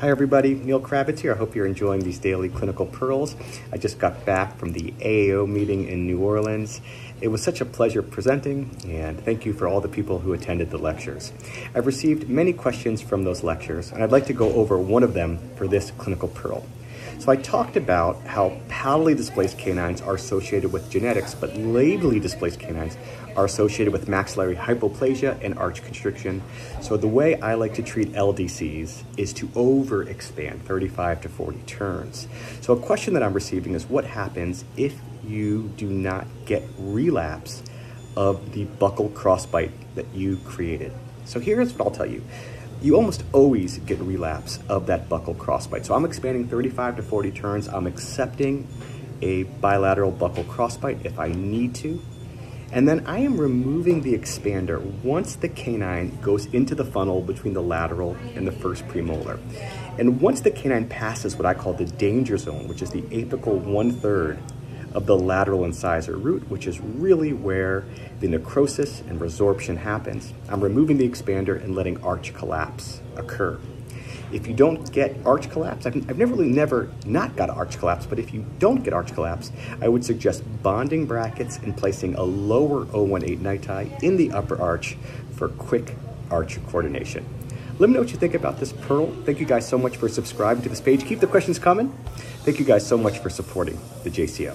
Hi everybody, Neil Kravitz here. I hope you're enjoying these daily clinical pearls. I just got back from the AAO meeting in New Orleans. It was such a pleasure presenting, and thank you for all the people who attended the lectures. I've received many questions from those lectures, and I'd like to go over one of them for this clinical pearl. So I talked about how palatal displaced canines are associated with genetics, but labially displaced canines are associated with maxillary hypoplasia and arch constriction. So the way I like to treat LDCs is to overexpand 35 to 40 turns. So a question that I'm receiving is what happens if you do not get relapse of the buccal crossbite that you created? So here's what I'll tell you. You almost always get relapse of that buccal crossbite. So I'm expanding 35 to 40 turns. I'm accepting a bilateral buccal crossbite if I need to. And then I am removing the expander once the canine goes into the funnel between the lateral and the first premolar. And once the canine passes what I call the danger zone, which is the apical 1/3 of the lateral incisor root, which is really where the necrosis and resorption happens, I'm removing the expander and letting arch collapse occur. If you don't get arch collapse, I've never not got arch collapse, but if you don't get arch collapse, I would suggest bonding brackets and placing a lower 018 niti in the upper arch for quick arch coordination. Let me know what you think about this pearl. Thank you guys so much for subscribing to this page. Keep the questions coming. Thank you guys so much for supporting the JCO.